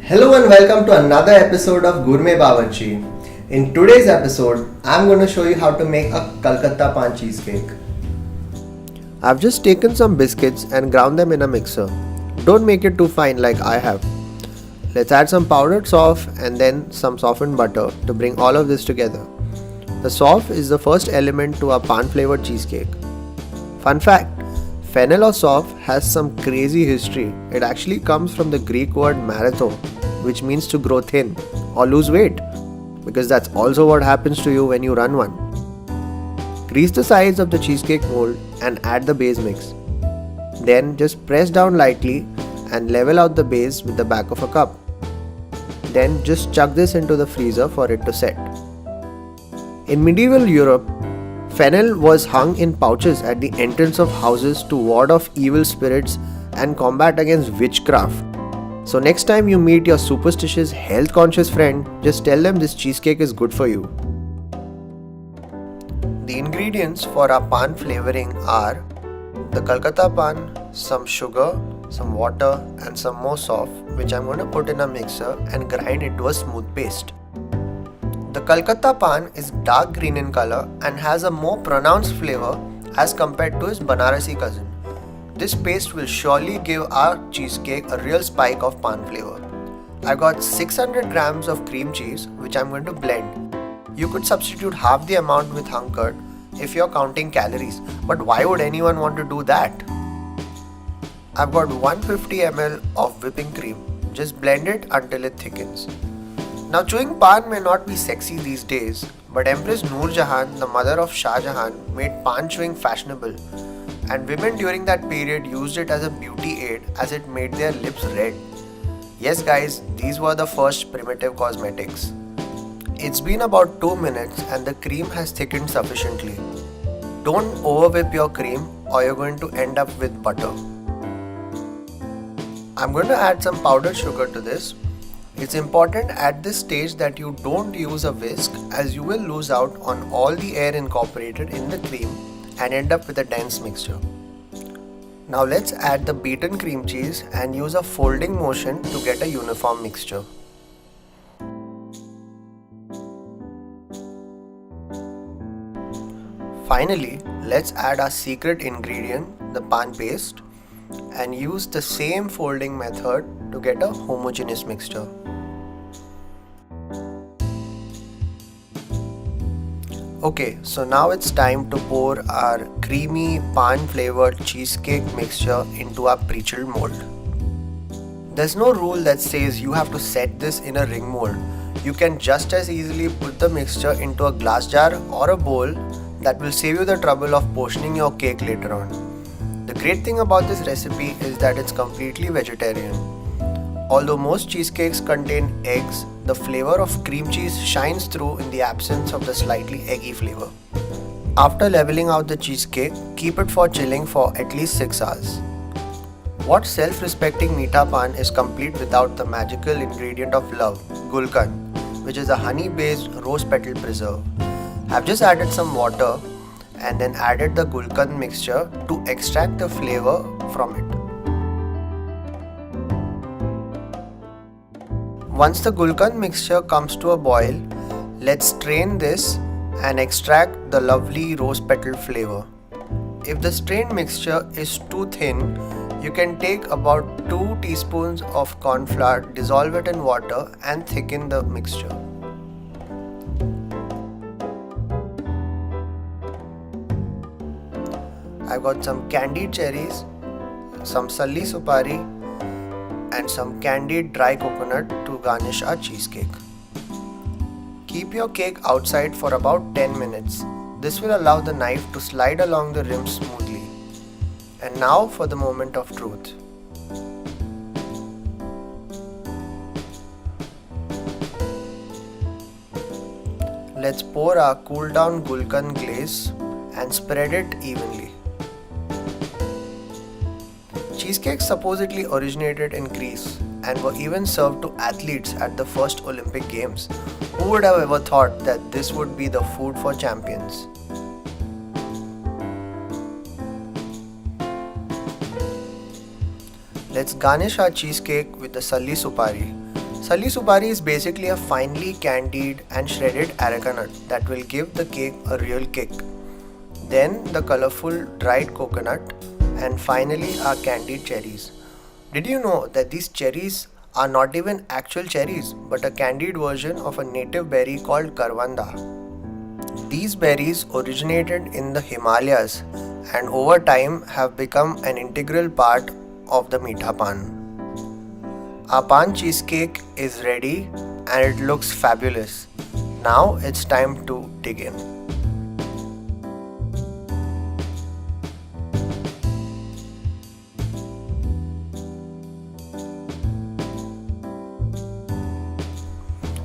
Hello and welcome to another episode of Gourmet Bawarchi. In today's episode, I'm going to show you how to make a Kolkata pan cheesecake. I've just taken some biscuits and ground them in a mixer. Don't make it too fine like I have. Let's add some powdered soft and then some softened butter to bring all of this together. The soft is the first element to a pan flavored cheesecake. Fun fact, fennel or soft has some crazy history. It actually comes from the Greek word maratho, which means to grow thin or lose weight, because that's also what happens to you when you run one. Grease the sides of the cheesecake mold and add the base mix. Then just press down lightly and level out the base with the back of a cup. Then just chuck this into the freezer for it to set. In medieval Europe, fennel was hung in pouches at the entrance of houses to ward off evil spirits and combat against witchcraft. So next time you meet your superstitious, health-conscious friend, just tell them this cheesecake is good for you. The ingredients for our pan flavoring are the Kolkata pan, some sugar, some water and some more soft, which I'm going to put in a mixer and grind into a smooth paste. The Kolkata pan is dark green in color and has a more pronounced flavor as compared to its Banarasi cousin. This paste will surely give our cheesecake a real spike of pan flavor. I got 600 grams of cream cheese which I'm going to blend. You could substitute half the amount with hung curd if you're counting calories, but why would anyone want to do that? I've got 150 ml of whipping cream. Just blend it until it thickens. Now chewing pan may not be sexy these days, but Empress Noor Jahan, the mother of Shah Jahan, made pan chewing fashionable. And women during that period used it as a beauty aid as it made their lips red. Yes guys, these were the first primitive cosmetics. It's been about 2 minutes and the cream has thickened sufficiently. Don't overwhip your cream or you're going to end up with butter. I'm going to add some powdered sugar to this. It's important at this stage that you don't use a whisk as you will lose out on all the air incorporated in the cream and end up with a dense mixture. Now let's add the beaten cream cheese and use a folding motion to get a uniform mixture. Finally, let's add our secret ingredient, the pan paste, and use the same folding method to get a homogeneous mixture. Okay, so now it's time to pour our creamy pan flavored cheesecake mixture into our pre-chilled mold. There's no rule that says you have to set this in a ring mold. You can just as easily put the mixture into a glass jar or a bowl. That will save you the trouble of portioning your cake later on. The great thing about this recipe is that it's completely vegetarian. Although most cheesecakes contain eggs, the flavor of cream cheese shines through in the absence of the slightly eggy flavor. After leveling out the cheesecake, keep it for chilling for at least 6 hours. What self-respecting meetha pan is complete without the magical ingredient of love, gulkan, which is a honey-based rose petal preserve. I've just added some water and then added the gulkan mixture to extract the flavor from it. Once the gulkan mixture comes to a boil, let's strain this and extract the lovely rose petal flavor. If the strained mixture is too thin, you can take about 2 teaspoons of corn flour, dissolve it in water and thicken the mixture. I've got some candied cherries, some salli supari and some candied dry coconut to garnish our cheesecake. Keep your cake outside for about 10 minutes. This will allow the knife to slide along the rim smoothly. And now for the moment of truth. Let's pour our cool down gulkan glaze and spread it evenly. Cheesecakes supposedly originated in Greece and were even served to athletes at the first Olympic Games. Who would have ever thought that this would be the food for champions? Let's garnish our cheesecake with the salli supari. Salli supari is basically a finely candied and shredded areca nut that will give the cake a real kick. Then the colorful dried coconut, and finally our candied cherries. Did you know that these cherries are not even actual cherries but a candied version of a native berry called karwanda? These berries originated in the Himalayas and over time have become an integral part of the meetha pan. Our pan cheesecake is ready and it looks fabulous. Now it's time to dig in.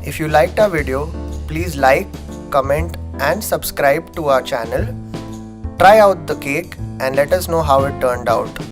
If you liked our video, please like, comment and subscribe to our channel. Try out the cake and let us know how it turned out.